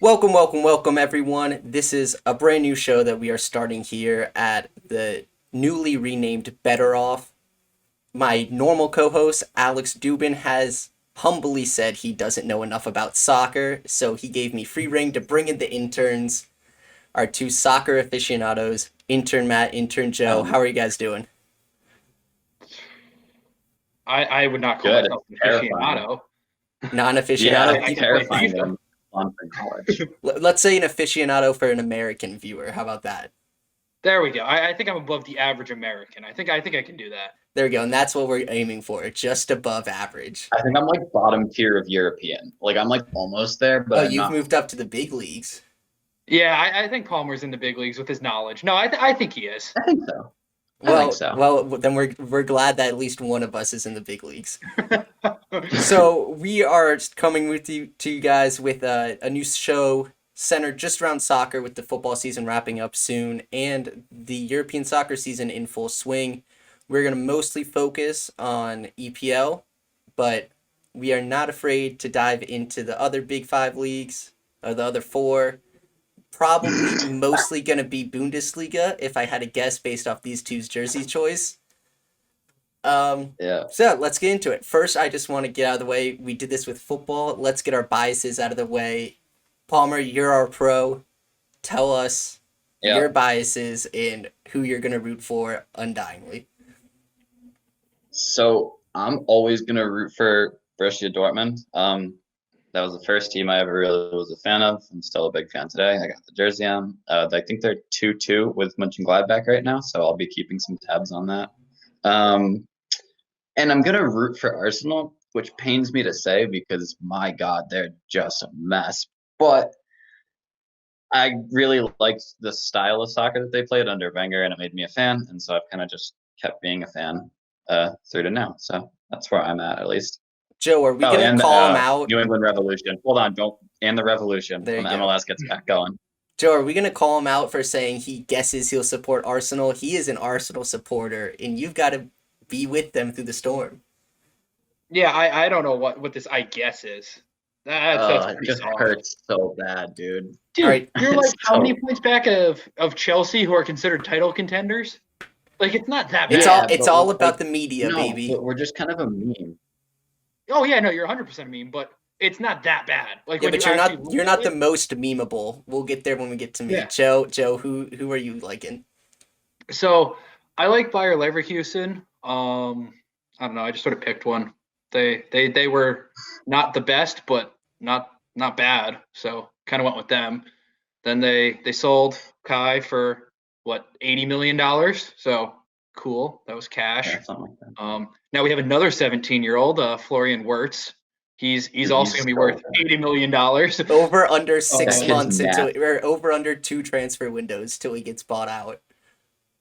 Welcome, everyone. This is a brand new show that we are starting here at the newly renamed BettorOff. My normal co host, Alex Dubin, has humbly said he doesn't know enough about soccer, so he gave me free reign to bring in the interns, our two soccer aficionados, intern Matt, intern Joe. How are you guys doing? I would not call Good. myself an Terrifying. aficionado. Non Yeah, aficionado? I it's can play terrifying that FIFA. I'm on for college. Let's say an aficionado for an American viewer. How about that? There we go. I think I'm above the average American. I think I can do that. There we go, and that's what we're aiming for, just above average. I think I'm like bottom tier of European. Like I'm like almost there, Oh, but I'm you've not. moved up to the big leagues. Yeah, I think Palmer's in the big leagues with his knowledge. No, I think he is. I think so. I think Well, so. well, then we're glad that at least one of us is in the big leagues. So we are coming with you to you guys with a new show centered just around soccer, with the football season wrapping up soon and the European soccer season in full swing. We're gonna mostly focus on EPL, but we are not afraid to dive into the other big five leagues or the other four. Probably mostly going to be Bundesliga if I had to guess based off these two's jersey choice. Yeah. So let's get into it. First, I just want to get out of the way. We did this with football. Let's get our biases out of the way. Palmer, you're our pro. Tell us Yeah. your biases and who you're going to root for undyingly. So I'm always gonna root for Borussia Dortmund. That was the first team I ever really was a fan of. I'm still a big fan today. I got the jersey on. I think they're 2-2 with Mönchengladbach right now, so I'll be keeping some tabs on that. Um, And I'm gonna root for Arsenal, which pains me to say because my God, they're just a mess. But I really liked the style of soccer that they played under Wenger, and it made me a fan. And so I've kind of just kept being a fan through to now. So that's where I'm at least. Joe, are we Oh, going to and call him out? New England Revolution. Hold on, don't and the Revolution There when you the go. MLS gets back going. Joe, are we going to call him out for saying he guesses he'll support Arsenal? He is an Arsenal supporter, and you've got to be with them through the storm. Yeah, I don't know what this I guess is. That's It pretty just soft. hurts so bad, dude. Dude, All right. you're like how So- many points back of Chelsea, who are considered title contenders? Like it's not that bad. It's Yeah, all it's but, all like, about the media, No, baby. but we're just kind of a meme. Oh yeah, no, you're 100% mean, but it's not that bad. Like Yeah, when but you you're actually not look you're at not the it, most memeable. We'll get there when we get to me. Yeah. Joe, who are you liking? So I like Bayer Leverkusen. I don't know. I just sort of picked one. They were not the best, but not bad. So kind of went with them. Then they sold Kai for what $80 million. So cool. That was cash. Yeah, something like that. Now we have another 17-year-old, Florian Wirtz. He's also gonna be worth $80 million. Over under six That kid's months until mad. or over under two transfer windows till he gets bought out.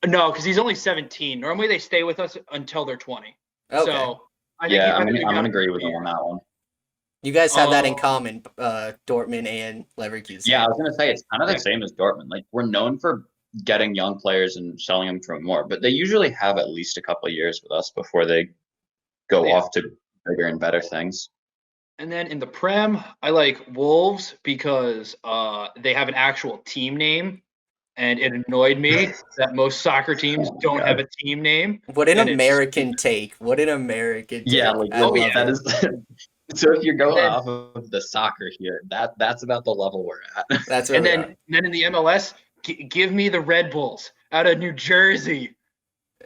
No, because he's only 17. Normally they stay with us until they're 20. Okay. So I think Yeah, I I'm think we gonna got agree with him. you on that one. You guys have that in Um, common, Dortmund and Leverkusen. Yeah, I was gonna say it's kind of the Yeah. same as Dortmund. Like we're known for getting young players and selling them for more, but they usually have at least a couple of years with us before they go Yeah. off to bigger and better things. And then in the Prem, I like Wolves because they have an actual team name, and it annoyed me that most soccer teams Oh my don't God. have a team name. What an And it's American take. What an American take. Yeah, like I Oh, love yeah. that it. is. So if you're going then- off of the soccer here, that's about the level we're at. That's where And we then are. then in the MLS, give me the Red Bulls out of New Jersey.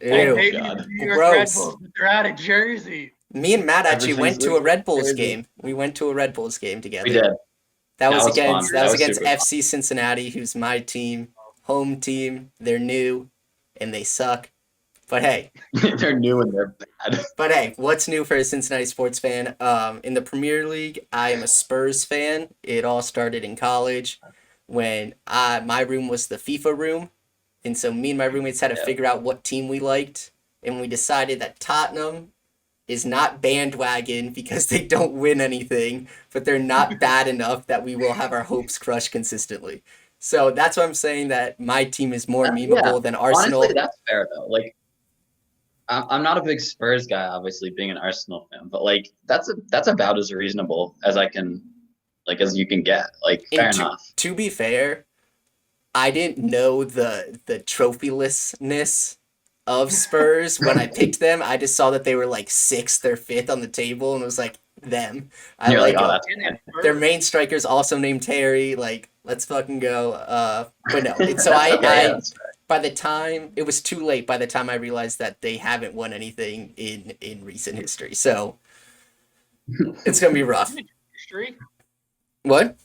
I Ew. hate God. the New York Red Gross. Bulls, but they're out of Jersey. Me and Matt actually Everything's went to a Red Bulls Jersey. game. We went to a Red Bulls game together. We did. That was was fun. against That was against super fun. FC Cincinnati, who's my team, home team. They're new and they suck. But hey, They're new and they're bad. what's new for a Cincinnati sports fan? In the Premier League, I am a Spurs fan. It all started in college when my room was the FIFA room, and so me and my roommates had to Yeah. figure out what team we liked, and we decided that Tottenham is not bandwagon because they don't win anything, but they're not bad enough that we will have our hopes crushed consistently. So that's why I'm saying that my team is more memeable than Arsenal. Honestly, that's fair though. Like I'm not a big Spurs guy, obviously being an Arsenal fan, but like that's about as reasonable as I can like as you can get. Like fair enough. To be fair, I didn't know the trophylessness of Spurs when I picked them. I just saw that they were like 6th or 5th on the table and was like, them. I You're like like, oh, it. that's Their main striker's also named Terry. Like, let's fucking go. But no. So okay, yeah, that's fair. by the time it was too late, by the time I realized that they haven't won anything in recent history. So it's gonna be rough. History? What?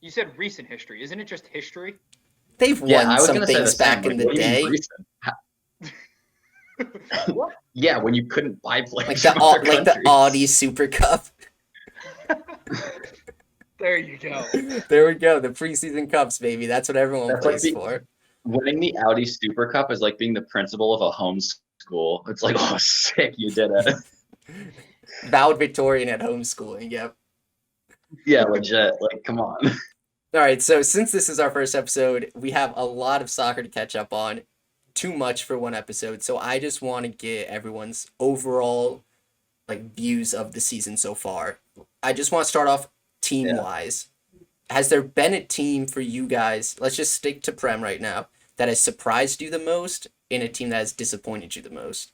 You said recent history. Isn't it just history? They've Yeah, won I was some gonna say the things same. back in Like, the what do you mean day. recent? What? Yeah, when you couldn't buy players Like from other the countries. Audi Super Cup. There you go. There we go. The preseason cups, baby. That's what everyone That's plays like for. Winning the Audi Super Cup is like being the principal of a home school. It's like, oh, sick, you did it. Valedictorian at homeschooling. Yep. Yeah, legit. Like, come on. All right. So since this is our first episode, we have a lot of soccer to catch up on. Too much for one episode. So I just want to get everyone's overall like views of the season so far. I just want to start off team wise. Has there been a team for you guys? Let's just stick to Prem right now. That has surprised you the most, and a team that has disappointed you the most.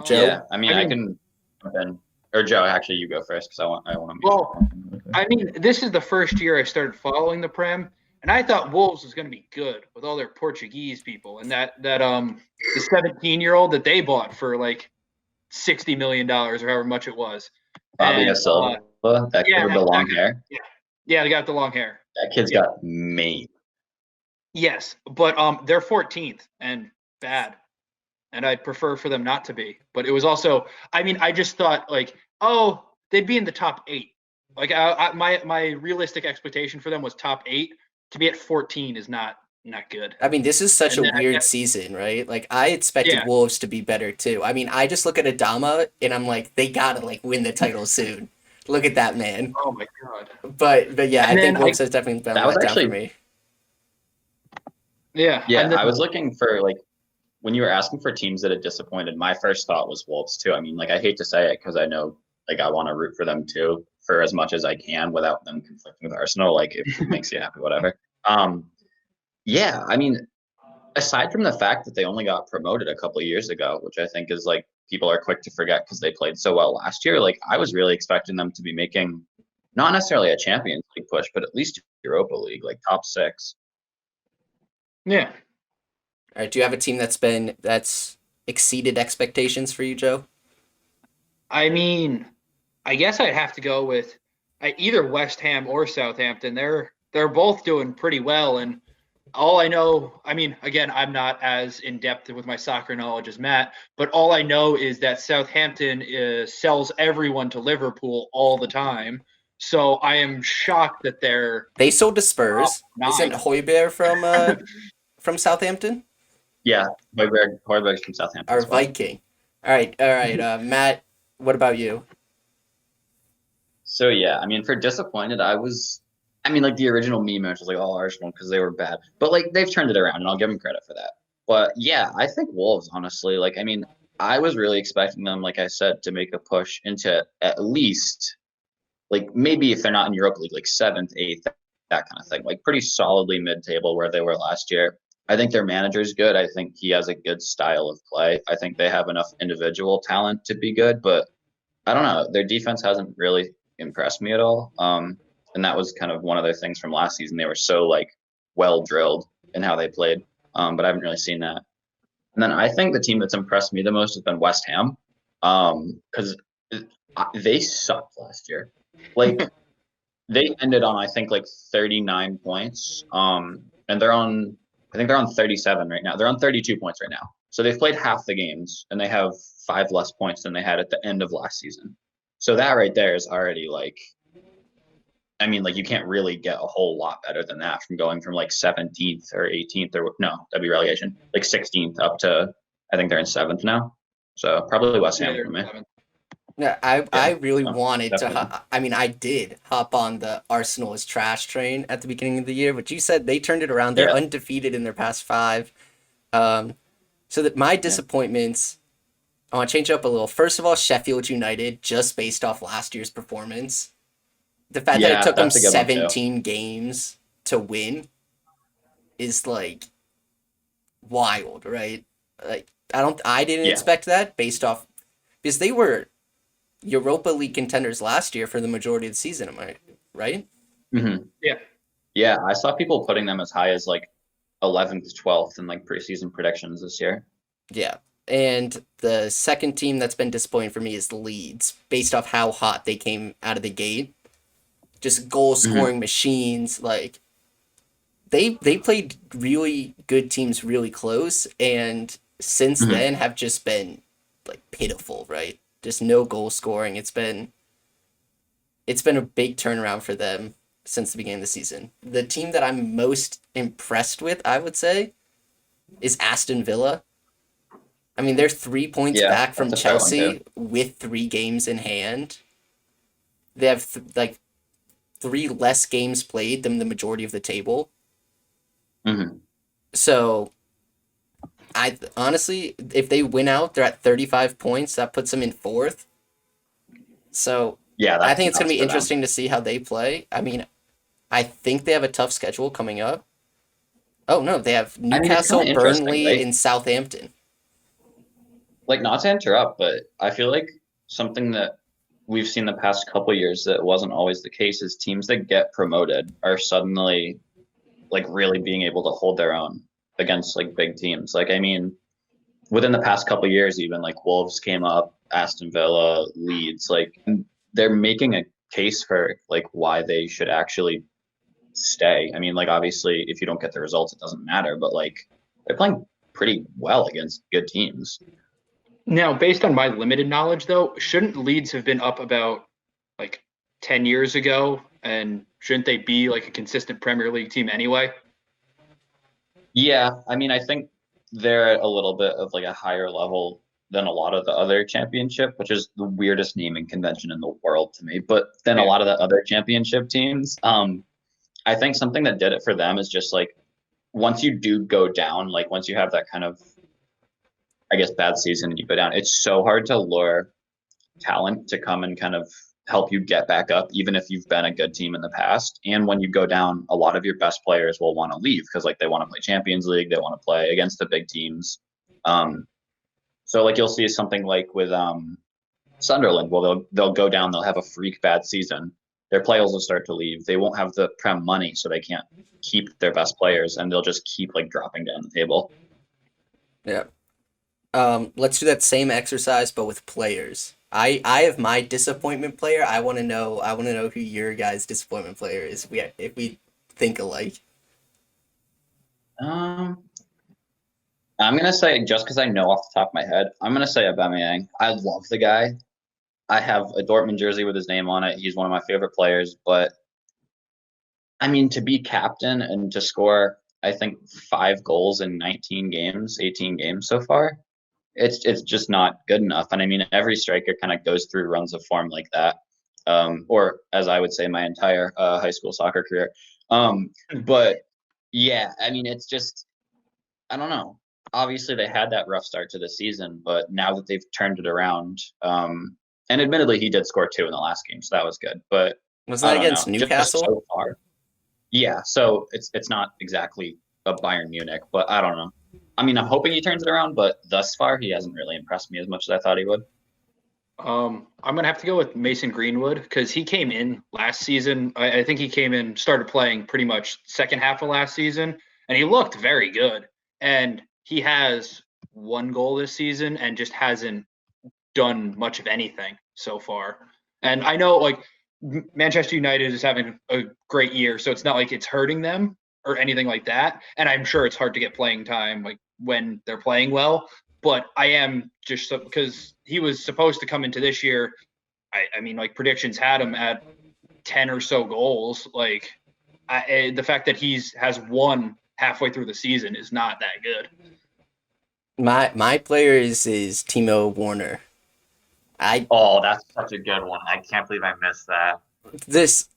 Joe? Yeah, I mean, I can jump in. Or Joe, actually, you go first because I want to. Well, I mean, this is the first year I started following the Prem, and I thought Wolves was going to be good with all their Portuguese people, and the 17-year-old that they bought for like $60 million or however much it was. Fabio Silva, that kid with the long hair. Yeah, they got the long hair. That kid's got made. Yes, but they're 14th and bad, and I'd prefer for them not to be. But it was also, I mean, I just thought like, oh, they'd be in the top 8. Like my realistic expectation for them was top 8. To be at 14 is not good. I mean, this is such a weird season, right? Like, I expected Wolves to be better too. I mean, I just look at Adama and I'm like, they gotta like win the title soon. Look at that man. Oh my god. But yeah, I think Wolves has definitely been let down for me. Yeah. Yeah, I was looking for like when you were asking for teams that had disappointed, my first thought was Wolves too. I mean, like I hate to say it because I know like I want to root for them too for as much as I can without them conflicting with Arsenal. Like if it makes you happy, whatever. Yeah, I mean, aside from the fact that they only got promoted a couple of years ago, which I think is like people are quick to forget because they played so well last year. Like I was really expecting them to be making not necessarily a Champions League push, but at least Europa League, like top 6. Yeah. All right. Do you have a team that's exceeded expectations for you, Joe? I mean, I guess I'd have to go with either West Ham or Southampton. They're both doing pretty well, and all I know, I mean, again, I'm not as in depth with my soccer knowledge as Matt, but all I know is that Southampton sells everyone to Liverpool all the time. So I am shocked that they sold to Spurs. Isn't Højbjerg from Southampton? Yeah, Højbjerg's from Southampton. Our Viking. All right. Matt, what about you? So yeah, I mean, for disappointed, like the original meme was like all Arsenal because they were bad, but like they've turned it around, and I'll give them credit for that. But yeah, I think Wolves, honestly, like I mean, I was really expecting them, like I said, to make a push into at least, like maybe if they're not in Europa League, like 7th, 8th, that kind of thing, like pretty solidly mid-table where they were last year. I think their manager's good. I think he has a good style of play. I think they have enough individual talent to be good, but I don't know. Their defense hasn't really impressed me at all. And that was kind of one of their things from last season. They were so like well drilled in how they played, but I haven't really seen that. And then I think the team that's impressed me the most has been West Ham, because they sucked last year. Like they ended on I think like 39 points, and I think they're on 37 right now. They're on 32 points right now. So they've played half the games, and they have 5 less points than they had at the end of last season. So that right there is already like, I mean, like you can't really get a whole lot better than that from going from like 17th or 18th or no, that'd be relegation, like 16th up to I think they're in 7th now. So probably West Ham for me. Yeah, I really wanted to. I mean, I did hop on the Arsenal is trash train at the beginning of the year, but you said they turned it around. They're undefeated in their past 5. So that my disappointments, I want to change up a little. First of all, Sheffield United, just based off last year's performance. The fact that it Yeah, took them that's a good one too. 17 games to win is like wild, right? Like I didn't Yeah. expect that based off because they were Europa League contenders last year for the majority of the season, am I right? hmm Yeah. Yeah, I saw people putting them as high as like 11th, 12th in like preseason predictions this year. Yeah. And the second team that's been disappointing for me is Leeds, based off how hot they came out of the gate. Just goal scoring machines. Like they played really good teams really close, and since then have just been like pitiful, right? Just no goal scoring. It's been a big turnaround for them since the beginning of the season. The team that I'm most impressed with, I would say, is Aston Villa. I mean, they're 3 points Yeah, back from that's a fair one Chelsea too. with 3 games in hand. They have like 3 less games played than the majority of the table. hmm So, I honestly, if they win out, they're at 35 points. That puts them in fourth. So, Yeah, I that's think it's going nuts to be for them. interesting to see how they play. I mean, I think they have a tough schedule coming up. Oh, no, they have I mean, it's kind Newcastle, of interesting, Burnley, right? and Southampton. Like, not to interrupt, but I feel like something that we've seen the past couple years that wasn't always the case is teams that get promoted are suddenly like really being able to hold their own against like big teams. Like, I mean, within the past couple years, even like Wolves came up, Aston Villa, Leeds, like they're making a case for like why they should actually stay. I mean, like obviously, if you don't get the results, it doesn't matter, but like they're playing pretty well against good teams. Now, based on my limited knowledge, though, shouldn't Leeds have been up about like 10 years ago? And shouldn't they be like a consistent Premier League team anyway? Yeah, I mean, I think they're at a little bit of like a higher level than a lot of the other championship, which is the weirdest naming convention in the world to me. But then a Yeah. lot of the other championship teams, I think something that did it for them is just like once you do go down, like once you have that kind of, I guess, bad season and you go down, it's so hard to lure talent to come and kind of help you get back up, even if you've been a good team in the past. And when you go down, a lot of your best players will want to leave because like they want to play Champions League, they want to play against the big teams. Um, so like you'll see something like with Sunderland, well they'll go down, they'll have a freak bad season. Their players will start to leave. They won't have the prem money, so they can't keep their best players, and they'll just keep like dropping down the table. Yeah. Let's do that same exercise, but with players. I have my disappointment player. I want to know who your guy's disappointment player is. If we think alike. Um, I'm gonna say just because I know off the top of my head, I'm gonna say Aubameyang. I love the guy. I have a Dortmund jersey with his name on it. He's one of my favorite players, but I mean to be captain and to score, I think 5 goals in 19 games, 18 games so far, it's just not good enough. And I mean every striker kind of goes through runs of form like that, or as I would say, my entire high school soccer career. But yeah, I mean it's just I don't know. Obviously, they had that rough start to the season, but now that they've turned it around, and admittedly, he did score 2 in the last game, so that was good. But Wasn't I that don't against know, just Newcastle? so far. Yeah, so it's not exactly a Bayern Munich, but I don't know. I mean, I'm hoping he turns it around, but thus far, he hasn't really impressed me as much as I thought he would. I'm gonna have to go with Mason Greenwood because he came in last season. I think he came in, started playing pretty much second half of last season, and he looked very good. And he has 1 goal this season and just hasn't done much of anything so far. And I know like Manchester United is having a great year, so it's not like it's hurting them or anything like that. And I'm sure it's hard to get playing time like when they're playing well. But I am just because he was supposed to come into this year. I mean, like predictions had him at 10 or so goals. Like the fact that he's has one halfway through the season is not that good. My player is Timo Werner. I Oh, that's such a good one. I can't believe I missed that. this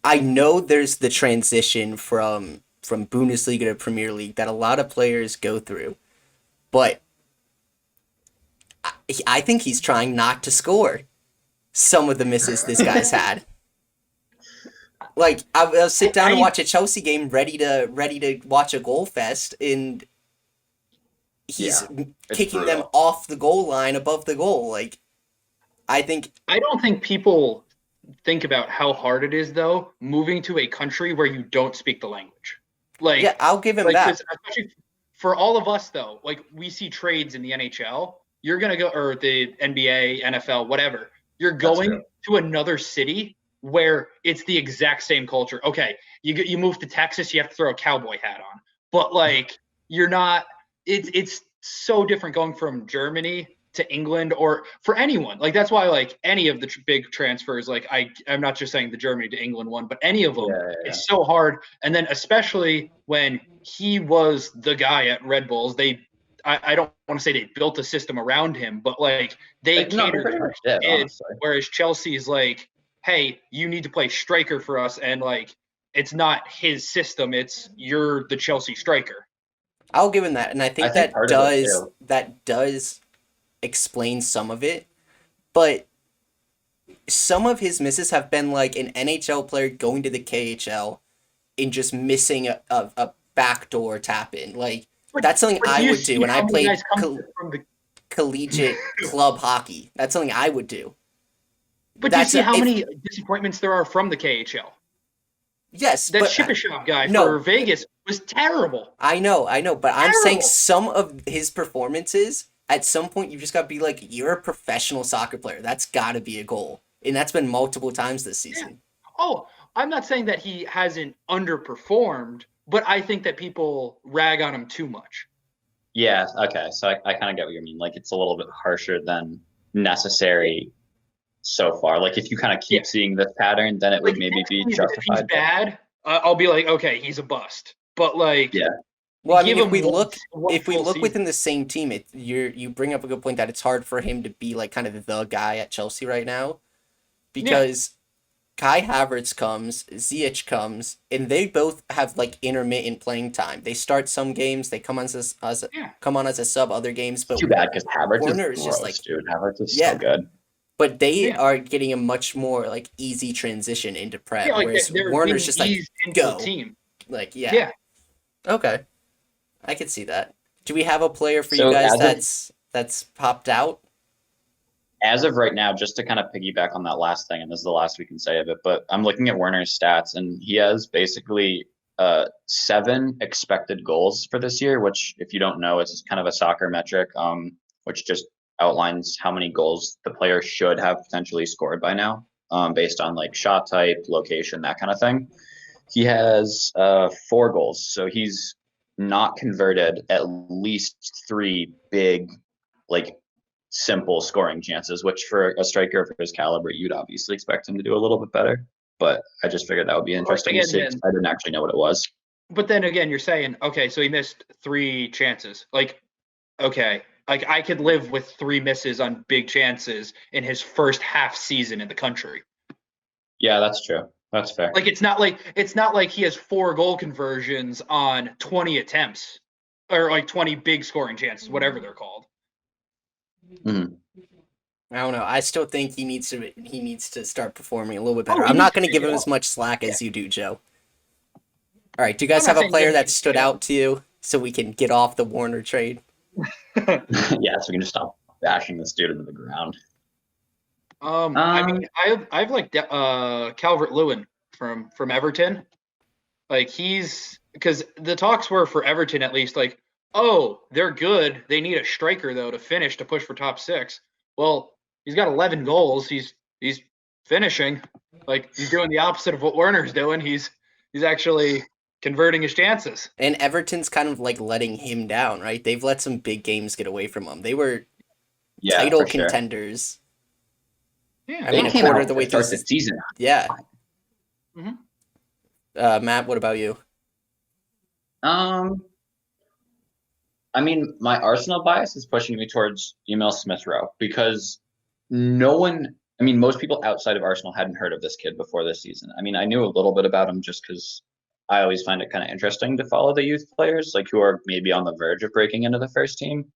I know there's the transition from Bundesliga to Premier League that a lot of players go through, but I think he's trying not to score some of the misses this guy's had. Like I'll sit down and watch a Chelsea game, ready to watch a goal fest, and he's kicking them off the goal line, above the goal. Like, I don't think people think about how hard it is though moving to a country where you don't speak the language. Like, yeah, I'll give him that. Especially for all of us though, like we see trades in the NHL. You're gonna go, or the NBA, NFL, whatever. You're going to another city where it's the exact same culture. Okay, you move to Texas, you have to throw a cowboy hat on, but like you're not. It's so different going from Germany to England, or for anyone. Like that's why like any of the big transfers, like I'm not just saying the Germany to England one, but any of them, it's so hard. And then especially when he was the guy at Red Bulls, I don't want to say they built a system around him, but like they catered to it, whereas Chelsea's like, hey, you need to play striker for us, and like it's not his system, it's you're the Chelsea striker. I'll give him that, and I think that does explain some of it, but some of his misses have been like an NHL player going to the KHL and just missing a backdoor tap in. Like that's something I would do when I played collegiate club hockey. That's something I would do. But do you see how many disappointments there are from the KHL? Yes, that Shipashop guy for Vegas was terrible. I know, but I'm saying some of his performances, at some point, you've just got to be like, you're a professional soccer player. That's got to be a goal. And that's been multiple times this season. Yeah. Oh, I'm not saying that he hasn't underperformed, but I think that people rag on him too much. Yeah, okay. So I kind of get what you mean. Like, it's a little bit harsher than necessary so far. Like, if you kind of keep seeing this pattern, then it would maybe be justified. If he's bad, I'll be like, okay, he's a bust. But, like... Yeah. Well, I mean, if we look within the same team, you bring up a good point that it's hard for him to be like kind of the guy at Chelsea right now, because Kai Havertz comes, Ziyech comes, and they both have like intermittent playing time. They start some games, they come on as a sub other games, but too bad because Havertz Werner is just like, dude, Havertz is so good. But they are getting a much more like easy transition into prep, whereas Werner's just like go, team. Like okay. I could see that. Do we have a player for you guys that's popped out? As of right now, just to kind of piggyback on that last thing, and this is the last we can say of it, but I'm looking at Werner's stats, and he has basically 7 expected goals for this year, which, if you don't know, it's kind of a soccer metric, which just outlines how many goals the player should have potentially scored by now, based on like shot type, location, that kind of thing. He has 4 goals, so he's not converted at least 3 big, like, simple scoring chances, which for a striker of his caliber, you'd obviously expect him to do a little bit better. But I just figured that would be interesting to see. I didn't actually know what it was. But then again, you're saying, okay, so he missed 3 chances. Like, okay, like I could live with 3 misses on big chances in his first half season in the country. Yeah, that's true. That's fair. Like it's not like he has 4 goal conversions on 20 attempts, or like 20 big scoring chances, whatever they're called. Mm-hmm. I don't know. I still think he needs to start performing a little bit better. I'm not going to give him as much slack as you do, Joe. All right. Do you guys have a player that stood out to you so we can get off the Werner trade? Yeah, so we can just stop bashing this dude into the ground. I mean, I've liked Calvert-Lewin from Everton. Like because the talks were for Everton at least like, oh, they're good. They need a striker though to finish to push for top 6. Well, he's got 11 goals. He's finishing. Like he's doing the opposite of what Werner's doing. He's actually converting his chances. And Everton's kind of like letting him down, right? They've let some big games get away from him. They were title contenders. Sure. Yeah, I mean, a quarter of the way through the season. Yeah. Mm-hmm. Matt, what about you? I mean, my Arsenal bias is pushing me towards Emil Smith-Rowe because most people outside of Arsenal hadn't heard of this kid before this season. I mean, I knew a little bit about him just because I always find it kind of interesting to follow the youth players, like who are maybe on the verge of breaking into the first team.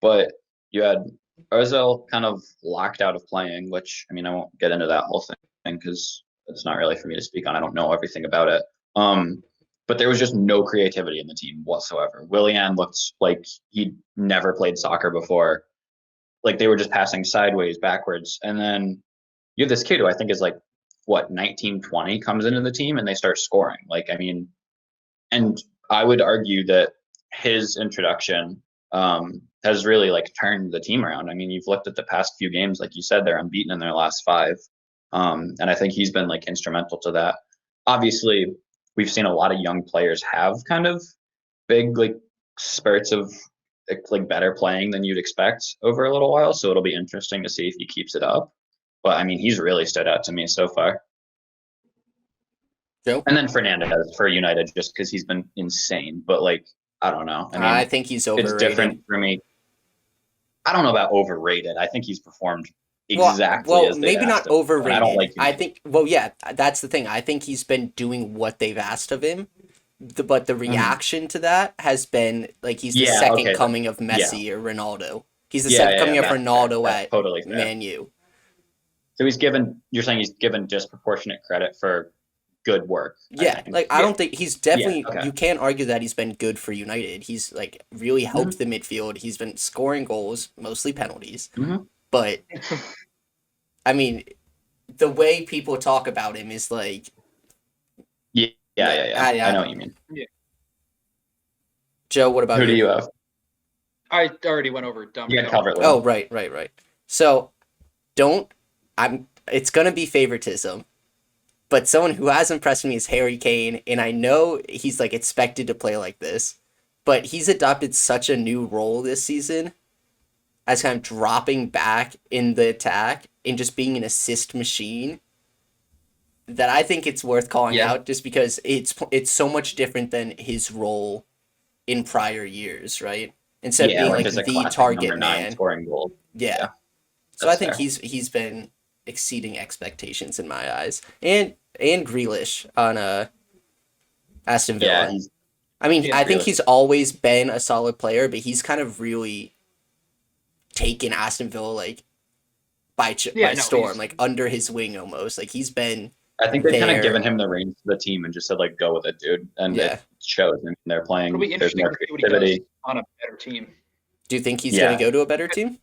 But you had Ozil kind of locked out of playing, which I mean I won't get into that whole thing because it's not really for me to speak on. I don't know everything about it. But there was just no creativity in the team whatsoever. Willian looked like he'd never played soccer before. Like they were just passing sideways, backwards, and then you have this kid who I think is like what 19, 20 comes into the team and they start scoring. Like I mean, and I would argue that his introduction has really like turned the team around. I mean, you've looked at the past few games, like you said, they're unbeaten in their last 5, and I think he's been like instrumental to that. Obviously, we've seen a lot of young players have kind of big like spurts of like better playing than you'd expect over a little while. So it'll be interesting to see if he keeps it up. But I mean, he's really stood out to me so far. Joe? And then Fernandez for United, just because he's been insane. But like, I don't know. I mean, I think he's overrated. It's different for me. I don't know about overrated. I think he's performed exactly as they maybe asked not him, overrated. I don't like him. I think. Well, yeah, that's the thing. I think he's been doing what they've asked of him. But the reaction to that has been like he's the second coming of Messi or Ronaldo. He's the second coming of Ronaldo at totally Man U. So you're saying he's given disproportionate credit for good work. Yeah, I don't think he's definitely, you can't argue that he's been good for United. He's like really helped the midfield. He's been scoring goals, mostly penalties. But I mean, the way people talk about him is like, I know what you mean. Yeah. Joe, what about Who do you have? I already went over Dumb. Yeah, Calvert-Lewin. Oh, right. So, it's gonna be favoritism, but someone who has impressed me is Harry Kane, and I know he's like expected to play like this, but he's adopted such a new role this season as kind of dropping back in the attack and just being an assist machine that I think it's worth calling out just because it's so much different than his role in prior years, right? Instead of being like the target man. Scoring goal. Yeah. So I think he's been exceeding expectations in my eyes. And Grealish on Aston Villa. Yeah, I think he's always been a solid player, but he's kind of really taken Aston Villa like by storm, like under his wing almost. Like he's been I think they've kind of given him the reins to the team and just said, like, go with it, dude. And it shows. I mean, they're playing. It'll be interesting to see what he does on a better team. Do you think he's going to go to a better team?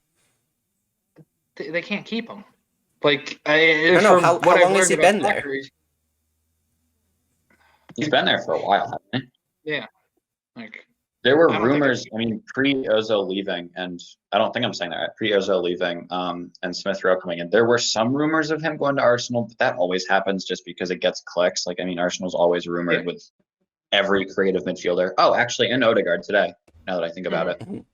They can't keep him. Like, I don't know. How long has he been there? He's been there for a while, hasn't he? Yeah. Like, there were rumors, pre-Ozil leaving, and I don't think I'm saying that right, pre-Ozil leaving and Smith Rowe coming in, there were some rumors of him going to Arsenal, but that always happens just because it gets clicks. Like, I mean, Arsenal's always rumored with every creative midfielder. Oh, actually, in Odegaard today, now that I think about it.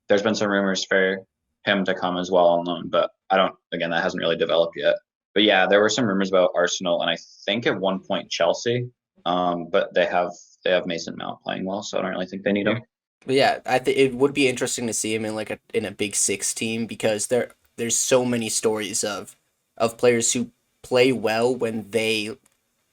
There's been some rumors for him to come as well on loan, but that hasn't really developed yet. But yeah, there were some rumors about Arsenal, and I think at one point Chelsea, but they have Mason Mount playing well, so I don't really think they need him. But yeah, I think it would be interesting to see him in in a Big Six team because there's so many stories of players who play well when they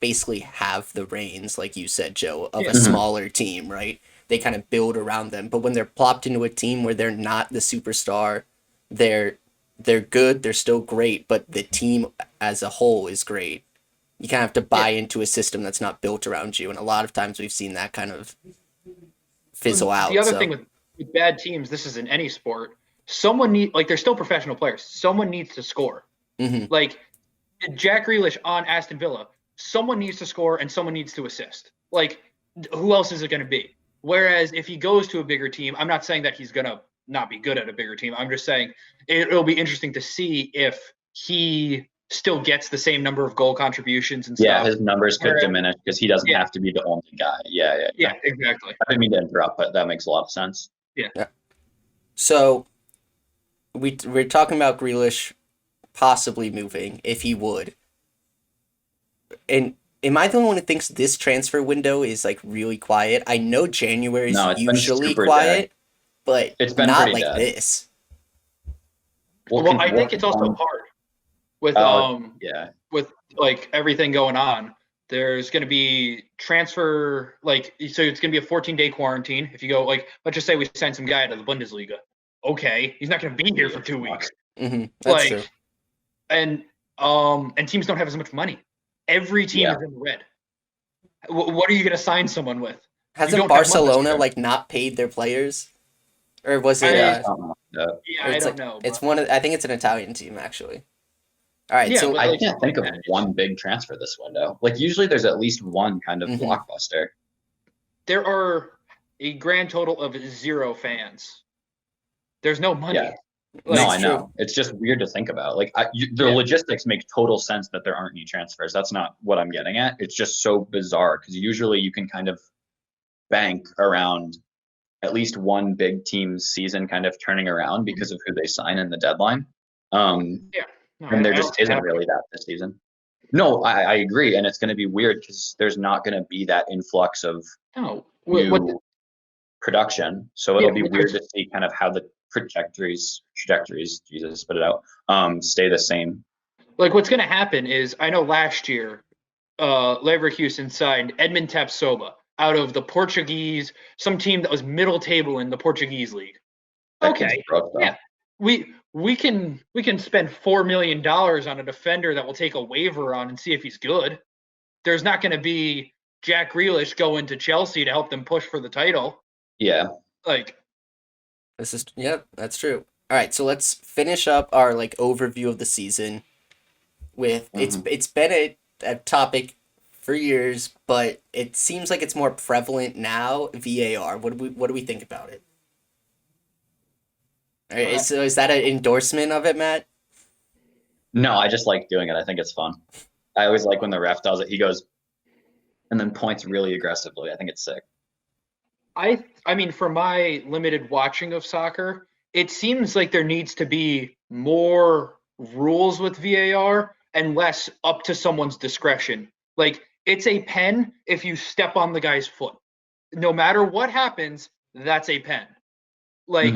basically have the reins, like you said, Joe, of a smaller team, right? They kind of build around them, but when they're plopped into a team where they're not the superstar, they're good, they're still great, but the team as a whole is great. You kind of have to buy into a system that's not built around you, and a lot of times we've seen that kind of fizzle out. The other thing with bad teams, this is in any sport, they're still professional players. Someone needs to score. Like Jack Grealish on Aston Villa, someone needs to score and someone needs to assist. Like, who else is it going to be? Whereas if he goes to a bigger team, I'm not saying that he's going to not be good at a bigger team. I'm just saying it'll be interesting to see if he still gets the same number of goal contributions and stuff. Yeah, his numbers could diminish because he doesn't have to be the only guy. Yeah, exactly. I didn't mean to interrupt, but that makes a lot of sense. Yeah. So we're talking about Grealish possibly moving if he would. And am I the only one who thinks this transfer window is like really quiet? I know January is usually quiet, but it's not like this. Well, I think it's also hard with with like everything going on. There's going to be transfer, so it's going to be a 14-day quarantine. If you go, like, let's just say we send some guy to the Bundesliga, okay, he's not going to be here for 2 weeks. That's true. And teams don't have as much money. Every team is in the red. What are you going to sign someone with? Hasn't Barcelona not paid their players, or was it? I don't know. It's one. I think it's an Italian team actually. All right, so I can't think of one big transfer this window. Like usually, there's at least one kind of blockbuster. There are a grand total of 0 fans. There's no money. Yeah. No, I know. It's just weird to think about. Like the logistics make total sense that there aren't any transfers. That's not what I'm getting at. It's just so bizarre because usually you can kind of bank around at least one big team's season kind of turning around because of who they sign in the deadline. And there just isn't really that this season. No, I agree. And it's going to be weird because there's not going to be that influx of new production. So it'll be weird to see kind of how the trajectories, Jesus, spit it out, stay the same. Like what's going to happen is, I know last year, Leverkusen signed Edmund Tapsoba out of the Portuguese, some team that was middle table in the Portuguese league. Okay, yeah, we can spend $4 million on a defender that we'll take a waiver on and see if he's good. There's not going to be Jack Grealish going to Chelsea to help them push for the title. Yeah, that's true. All right, so let's finish up our overview of the season with it's been a topic for years, but it seems like it's more prevalent now. VAR. What do we think about it? All right, so is that an endorsement of it, Matt? No, I just like doing it. I think it's fun. I always like when the ref does it. He goes and then points really aggressively. I think it's sick. I mean, for my limited watching of soccer, it seems like there needs to be more rules with VAR and less up to someone's discretion. Like, it's a pen if you step on the guy's foot. No matter what happens, that's a pen. Like,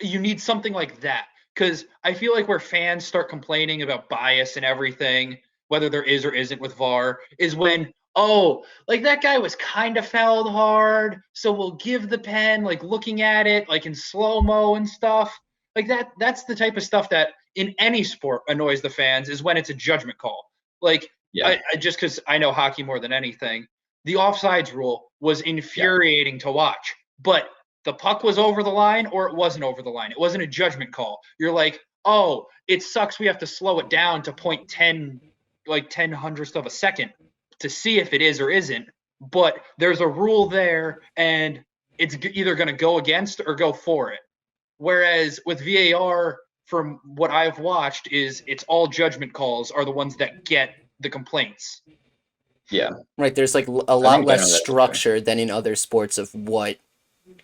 you need something like that. Because I feel like where fans start complaining about bias and everything, whether there is or isn't with VAR, is when, that guy was kind of fouled hard, so we'll give the pen, looking at it, in slow-mo and stuff. Like that's the type of stuff that in any sport annoys the fans, is when it's a judgment call. I just because I know hockey more than anything, the offsides rule was infuriating to watch. But the puck was over the line or it wasn't over the line. It wasn't a judgment call. You're like, it sucks. We have to slow it down to 0.10, 10 hundredths of a second to see if it is or isn't. But there's a rule there, and it's either going to go against or go for it. Whereas with VAR, from what I've watched, is it's all judgment calls are the ones that get the complaints. Yeah. Right. There's a lot less structure than in other sports of what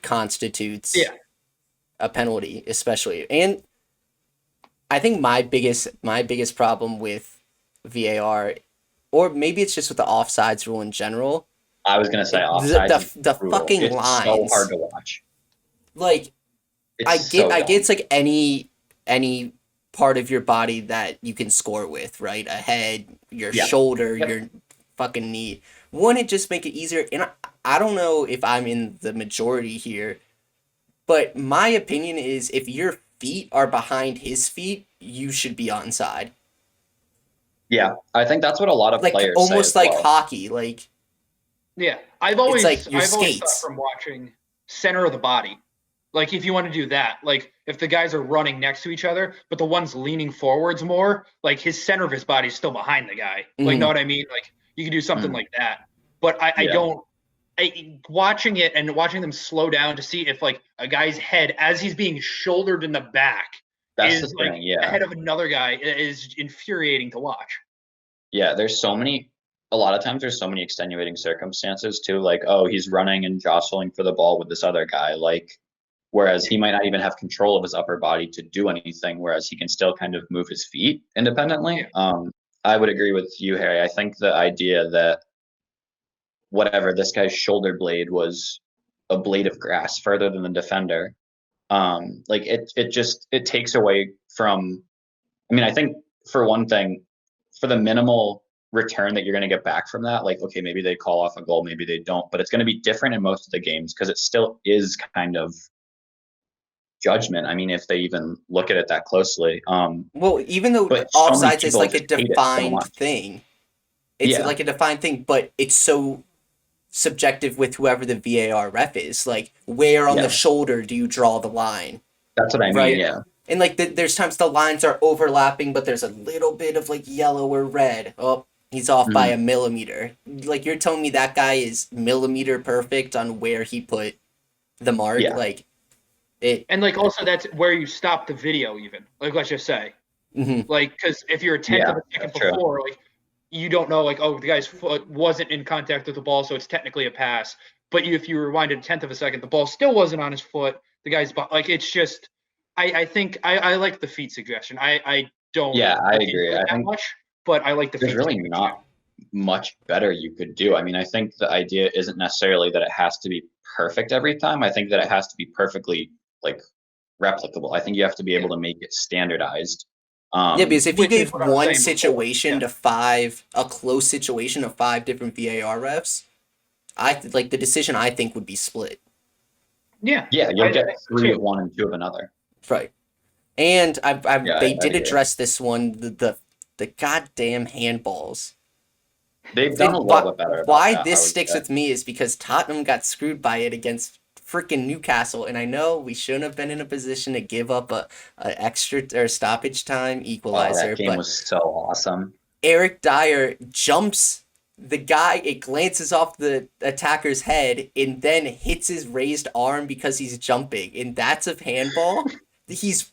constitutes a penalty, especially. And I think my biggest problem with VAR, or maybe it's just with the offsides rule in general. I was gonna say offsides. The fucking it's lines. So hard to watch. I get it's any part of your body that you can score with, right? A head, your shoulder, your fucking knee. Wouldn't it just make it easier? And I don't know if I'm in the majority here, but my opinion is if your feet are behind his feet, you should be onside. Yeah, I think that's what a lot of players almost say hockey, I've always skates. thought from watching center of the body. If you want to do that, if the guys are running next to each other, but the one's leaning forwards more, his center of his body is still behind the guy. Know what I mean? You can do something like that. But I don't. Watching it and watching them slow down to see if a guy's head as he's being shouldered in the back is ahead of another guy is infuriating to watch. Yeah, a lot of times there's so many extenuating circumstances too, he's running and jostling for the ball with this other guy, whereas he might not even have control of his upper body to do anything, whereas he can still kind of move his feet independently. I would agree with you, Harry. I think the idea that this guy's shoulder blade was a blade of grass further than the defender, it takes away from, I think for one thing, for the minimal return that you're going to get back from that, okay, maybe they call off a goal, maybe they don't, but it's going to be different in most of the games because it still is kind of judgment. I mean, if they even look at it that closely. Well, even though But so many offsides is people like a just hate it so defined much. thing, it's Yeah. like a defined thing, but it's so subjective with whoever the VAR ref is. Like, where on the Yeah. shoulder do you draw the line? That's what I mean. Right. Yeah. And like there's times the lines are overlapping, but there's a little bit of like yellow or red. Oh, he's off by a millimeter. Like, you're telling me that guy is millimeter perfect on where he put the mark? Yeah. Like, it. And like also that's where you stop the video even. Like, let's just say. Mhm. Like, because if you're a tenth Yeah, of a second that's true. before, like, you don't know, like, oh, the guy's foot wasn't in contact with the ball, so it's technically a pass. But if you rewind a tenth of a second, the ball still wasn't on his foot. The guy's like, it's just, I think I like the feet suggestion. I don't. Yeah, I look agree. into it I that think much, but I like the there's feet really suggestion. not much better you could do. I mean, I think the idea isn't necessarily that it has to be perfect every time. I think that it has to be perfectly like replicable. I think you have to be able to make it standardized. Yeah, because if you Which is gave what I was one saying before, situation yeah. to five, a close situation of five different VAR refs, like the decision I think would be split. Yeah. Yeah, you'll get think so 3 too. of one and 2 of another. Right. And Yeah, they I did agree. address this one, the goddamn handballs. They've done a And little bit better. About why that, I this would sticks say. with me is because Tottenham got screwed by it against freaking Newcastle, and I know we shouldn't have been in a position to give up a extra or stoppage time Oh, equalizer, that game but was so awesome. Eric Dyer jumps the guy, it glances off the attacker's head and then hits his raised arm because he's jumping, and that's a handball. He's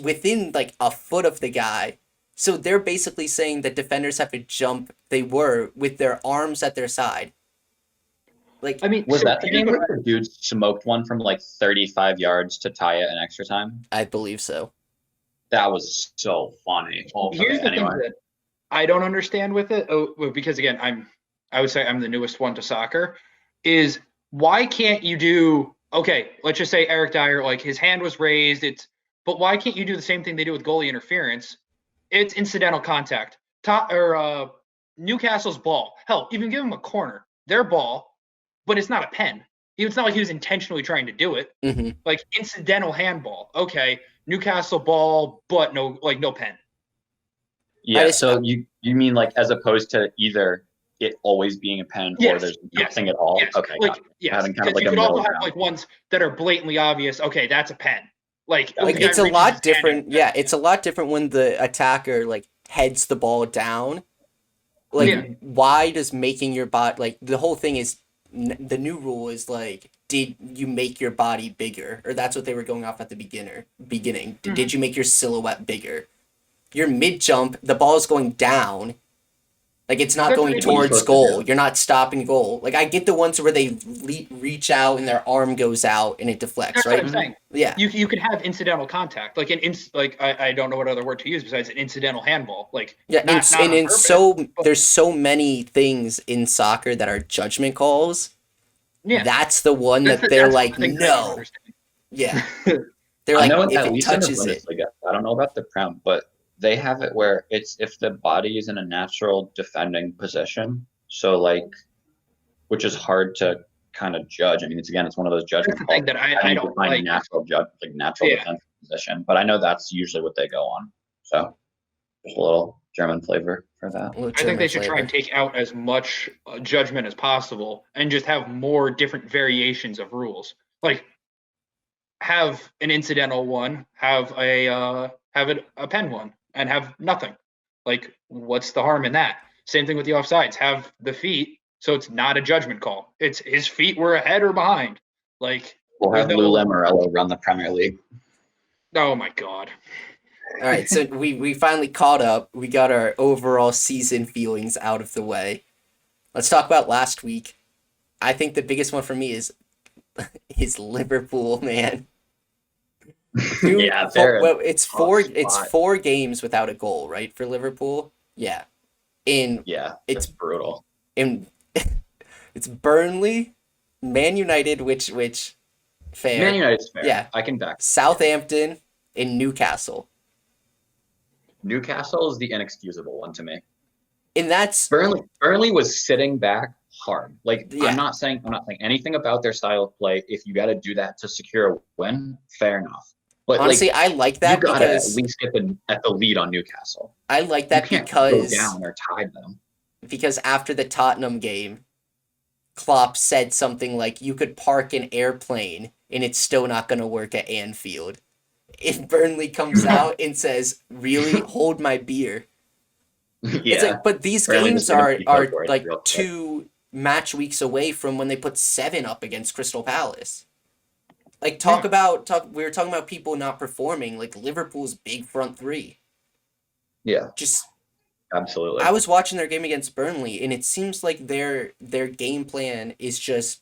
within like a foot of the guy. So they're basically saying that defenders have to jump. They were with their arms at their side. Like, I mean, Was so that the here's game what where the dude smoked one from like 35 yards to tie it in extra time? I believe so. That was so funny. Oh, Here's okay, the anyway. thing that I don't understand with it. Well, because again, I would say I'm the newest one to soccer. Is why can't you do okay? Let's just say Eric Dyer, like his hand was raised. But why can't you do the same thing they do with goalie interference? It's incidental contact. Newcastle's ball. Hell, even give them a corner. Their ball, but it's not a pen. It's not like he was intentionally trying to do it. Mm-hmm. Like incidental handball. Okay, Newcastle ball, but no pen. Yeah, so you mean like as opposed to either it always being a pen or there's nothing at all? Yes. Okay, like got it. yes, Having kind of because like you a could also middle have ground. like ones that are blatantly obvious. Okay, that's a pen. Like Like, the guy it's a reaches lot his hand different. and- Yeah, it's a lot different when the attacker like heads the ball down. Like, Yeah. why does making your body, like, the whole thing is the new rule is like, did you make your body bigger? Or that's what they were going off at the beginning. Did you make your silhouette bigger? Your mid jump, the ball is going down. Like, it's not That's going what you're towards supposed to goal. do. You're not stopping goal. Like, I get the ones where they reach out and their arm goes out and it deflects, That's right? what I'm saying. Yeah. You can have incidental contact, like I don't know what other word to use besides an incidental handball. Like Yeah, not and on in purpose, but- there's so many things in soccer that are judgment calls. yeah. That's the one That's that they're that's the like, thing that I don't no. understand. Yeah. They're I like, know if at it least in the touches it. Bundesliga, I don't know about the Prem, but they have it where it's if the body is in a natural defending position. So like, which is hard to kind of judge. I mean, it's one of those judgment That's the calls. thing that How do I you don't define like. natural Yeah. defensive position. But I know that's usually what they go on. So just a little German flavor for that. I think they should try and take out as much judgment as possible and just have more different variations of rules. Like have an incidental one, have a pen one, and have nothing. Like what's the harm in that? Same thing with the offsides. Have the feet, so it's not a judgment call. It's his feet were ahead or behind. Like We'll have there's Lou Lamoriello run the Premier League. oh my god. All right, so we finally caught up. We got our overall season feelings out of the way. Let's talk about last week. I think the biggest one for me is Liverpool, man. Dude, Yeah, they're it's four spot. 4 games without a goal, right, for Liverpool? Yeah. Yeah, it's brutal. It's Burnley, Man United, which fair. Man United's fair. Yeah. I can back. Southampton and Newcastle. Newcastle is the inexcusable one to me. And that's Burnley was sitting back hard. Like Yeah. I'm not saying anything about their style of play. If you got to do that to secure a win, fair enough. But Honestly, I like you that gotta at because least get at the lead on Newcastle. I like You that can't go because down or tie them. after the Tottenham game, Klopp said something like, "You could park an airplane and it's still not going to work at Anfield." If Burnley comes out and says, "Really, hold my beer," it's Yeah. like, but these Burnley games just gonna are beat are Hogwarts like real quick. 2 match weeks away from when they put 7 up against Crystal Palace. Like Yeah. we were talking about people not performing, like Liverpool's big front three. Yeah, Just absolutely. I was watching their game against Burnley, and it seems like their game plan is just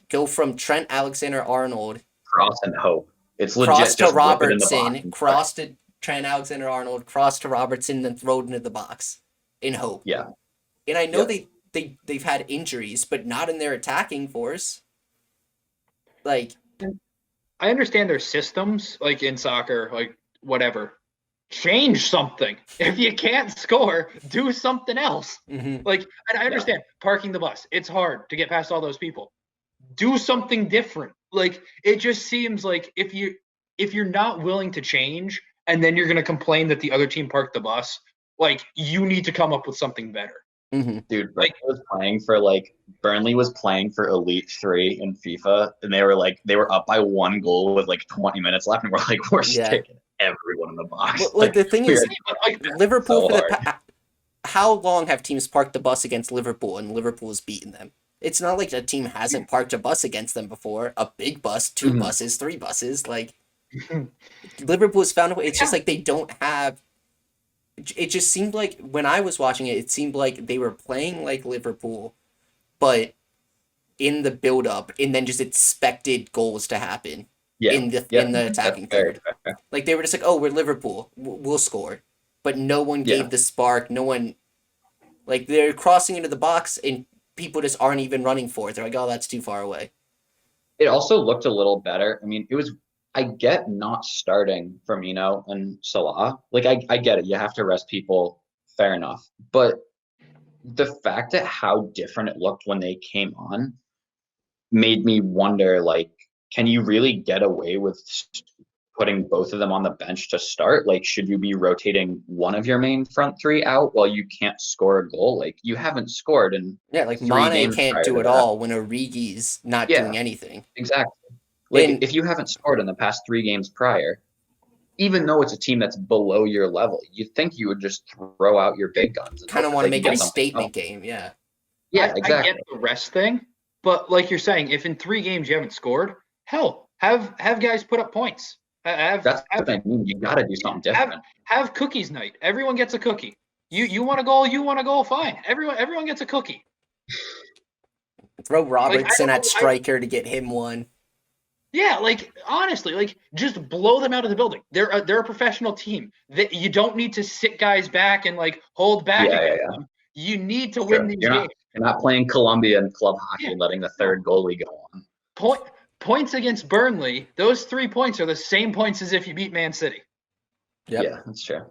go from Trent Alexander-Arnold, Cross and hope. It's cross legit. to Just whip it in the box Robertson, and cross to Trent Alexander-Arnold, cross to Robertson, then throw it into the box in hope. Yeah. And I know Yep. they've had injuries, but not in their attacking force. Like, I understand their systems, like in soccer, like whatever. Change something. If you can't score, do something else. mhm. Like, and I understand parking the bus. It's hard to get past all those people. Do something different. Like, it just seems like if you're not willing to change and then you're gonna complain that the other team parked the bus, like you need to come up with something better. Mhm. Dude, Burnley was playing for Elite 3 in FIFA, and they were up by 1 goal with like 20 minutes left, and we're like, we're Yeah. sticking everyone in the box. Well, like the thing we is, are Like, Liverpool so for the hard. how long have teams parked the bus against Liverpool and Liverpool's beaten them? It's not like a team hasn't parked a bus against them before. A big bus, 2 Mhm. buses, 3 buses. Like Liverpool's found a way. It's just like they don't have. It just seemed like when I was watching it, it seemed like they were playing like Liverpool, but in the build up, and then just expected goals to happen Yeah. in the Yep. in the attacking That's very third. fair. Like they were just like, "Oh, we're Liverpool, we'll score," but no one Yeah. gave the spark. No one, like they're crossing into the box and people just aren't even running for it. They're like, "Oh, that's too far away." It also looked a little better. I mean, I get not starting Firmino and Salah. Like, I get it. You have to rest people. Fair enough. But the fact that how different it looked when they came on made me wonder, like, can you really get away with putting both of them on the bench to start? Like, should you be rotating one of your main front three out while you can't score a goal? Like, you haven't scored in Yeah, like 3 Mane games can't prior do to it that. all when Origi's not Yeah. doing anything. Exactly. Like, And if you haven't scored in the past 3 games prior, even though it's a team that's below your level, you'd think you would just throw out your big guns and kind of hope want to they make can it a get something statement else. game. Yeah. Yeah, I exactly. get the rest thing, but like you're saying, if in 3 games you haven't scored, hell, have guys put up points. That's what I mean. You got to do something different. Have cookies night. Everyone gets a cookie. You want a goal, fine. Everyone gets a cookie. Throw Like, Robertson at striker to get him one. Yeah, like honestly, like just blow them out of the building. They're a professional team. That you don't need to sit guys back and like hold back against them. You need to win these games. You're not playing Colombia and club hockey and letting the third goalie go on. Points against Burnley, those 3 points are the same points as if you beat Man City. Yep. Yeah, that's true.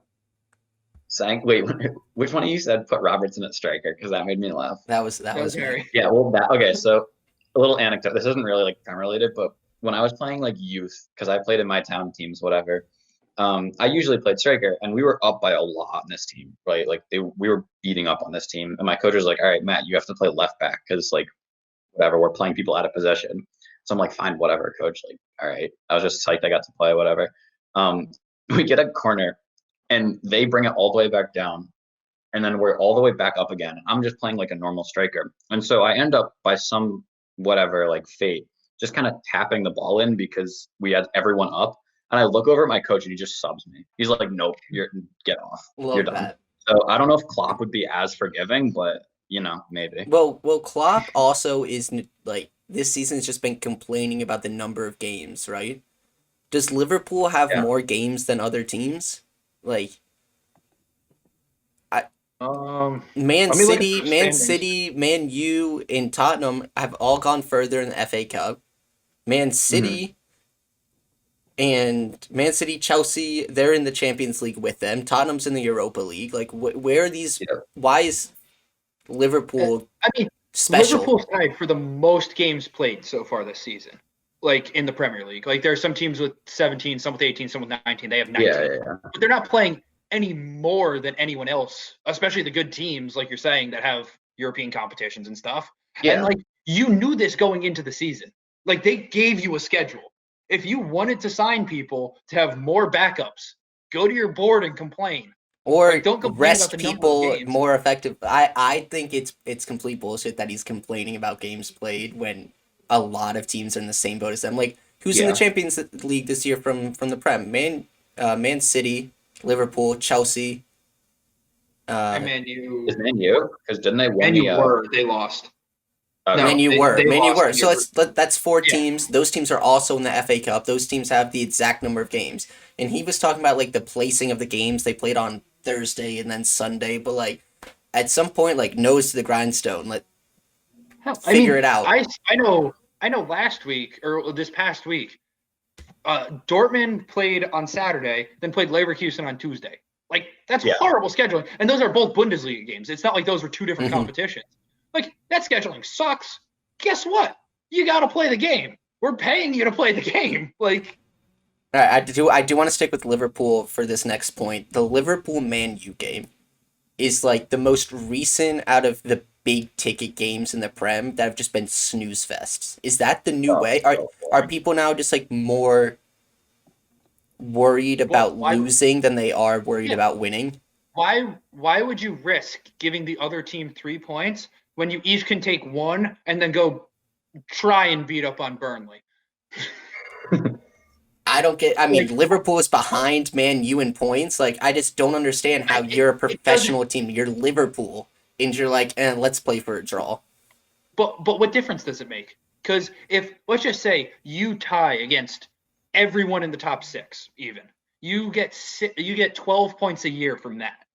Wait, which one of you said put Robertson at striker? Because that made me laugh. That was me. Harry. Yeah, well, okay, so a little anecdote. This isn't really like related, but when I was playing like youth, because I played in my town teams, whatever, I usually played striker, and we were up by a lot on this team, right? Like we were beating up on this team, and my coach was like, "All right, Matt, you have to play left back because like whatever, we're playing people out of possession." So I'm like, "Fine, whatever, coach." Like, all right, I was just psyched I got to play, whatever. We get a corner, and they bring it all the way back down, and then we're all the way back up again. I'm just playing like a normal striker, and so I end up by some whatever like fate just kind of tapping the ball in because we had everyone up. And I look over at my coach and he just subs me. He's like, "Nope, get off. You're done." That. So I don't know if Klopp would be as forgiving, but maybe. Well, Klopp also is like this season's just been complaining about the number of games, right? Does Liverpool have more games than other teams? Like, Man City, Man U, and Tottenham have all gone further in the FA Cup. Man City and Man City, Chelsea, they're in the Champions League with them. Tottenham's in the Europa League. Like, where are these? Yeah. Why is Liverpool special? Liverpool's tied for the most games played so far this season. like in the Premier League. Like there are some teams with 17, some with 18, some with 19. They have 19. Yeah. But they're not playing any more than anyone else, especially the good teams, like you're saying, that have European competitions and stuff. Yeah. And like you knew this going into the season. Like they gave you a schedule. If you wanted to sign people to have more backups, go to your board and complain. Or Like, don't complain rest about the number of people games. more effective. I think it's complete bullshit that he's complaining about games played when a lot of teams are in the same boat as them. Like, who's in the Champions League this year from the Prem? Man City, Liverpool, Chelsea. And Man U. Is Man U? Because didn't they win Man U they lost. Okay. No, Man U they were. lost So that's four Yeah. teams. Those teams are also in the FA Cup. Those teams have the exact number of games. And he was talking about like the placing of the games they played on Thursday and then Sunday. But like at some point, like nose to the grindstone. Figure it out. I know. Last week or this past week, Dortmund played on Saturday, then played Leverkusen on Tuesday. Like that's horrible scheduling, and those are both Bundesliga games. It's not like those were two different competitions. Like that scheduling sucks. Guess what? You got to play the game. We're paying you to play the game. Like, all right, I do want to stick with Liverpool for this next point. The Liverpool Man U game is like the most recent out of the big ticket games in the Prem that have just been snooze fests. Is that the new way? Are people now just like more worried about losing than they are worried about winning? Why would you risk giving the other team 3 points when you each can take one and then go try and beat up on Burnley? Liverpool is behind Man U in points. Like, I just don't understand how you're a professional team. You're Liverpool, and you're like, let's play for a draw. But what difference does it make? Because if, let's just say, you tie against everyone in the top 6, even, you get 12 points a year from that.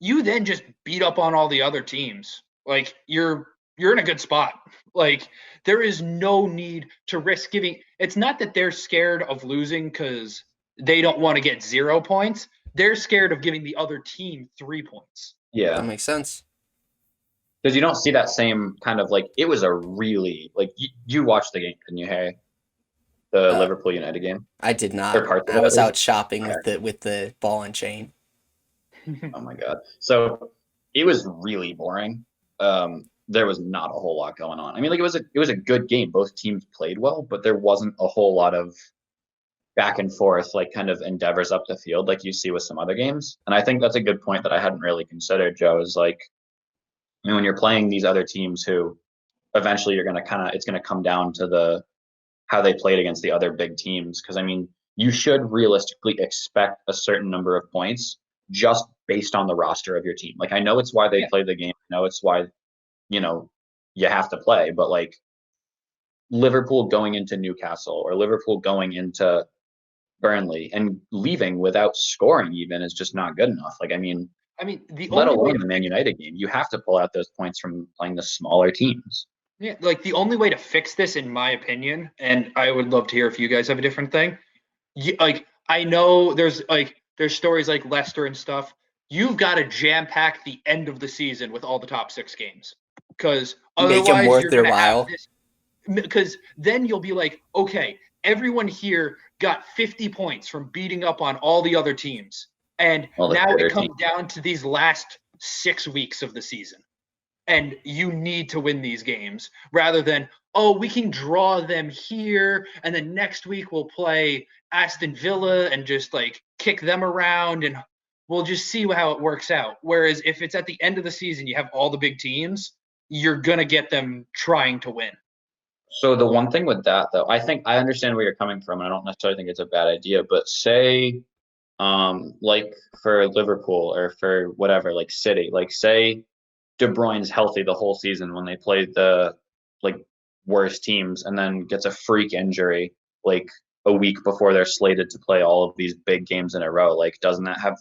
You then just beat up on all the other teams. Like, you're in a good spot. Like, there is no need to risk giving. It's not that they're scared of losing because they don't want to get 0 points. They're scared of giving the other team 3 points. Yeah. That makes sense. Because you don't see that same kind of like, it was a really, like, you watched the game, didn't you, Harry? The Liverpool United game? I did not. I was out shopping with the ball and chain. Oh my God. So it was really boring. There was not a whole lot going on. I mean, like it was a good game. Both teams played well, but there wasn't a whole lot of back and forth, like kind of endeavors up the field like you see with some other games. And I think that's a good point that I hadn't really considered, Joe, is like, I mean, when you're playing these other teams who eventually you're going to it's going to come down to how they played against the other big teams. Because I mean, you should realistically expect a certain number of points just based on the roster of your team. Like, I know it's why they play the game. I know it's why, you have to play, but like Liverpool going into Newcastle or Liverpool going into Burnley and leaving without scoring even is just not good enough. Like, I mean, let alone the Man United game, you have to pull out those points from playing the smaller teams. Yeah, like the only way to fix this, in my opinion, and I would love to hear if you guys have a different thing. I know there's stories like Leicester and stuff. You've got to jam pack the end of the season with all the top 6 games, because otherwise make them worth you're their gonna while. Because then you'll be like, okay, everyone here got 50 points from beating up on all the other teams, and now it comes down to these last 6 weeks of the season. And you need to win these games rather than, we can draw them here, and then next week we'll play Aston Villa and just like kick them around, and we'll just see how it works out. Whereas if it's at the end of the season, you have all the big teams, you're going to get them trying to win. So the one thing with that, though, I think I understand where you're coming from, and I don't necessarily think it's a bad idea, but say, like for Liverpool or for whatever, like City, like say De Bruyne's healthy the whole season when they play the like worst teams and then gets a freak injury like a week before they're slated to play all of these big games in a row. Like, doesn't that have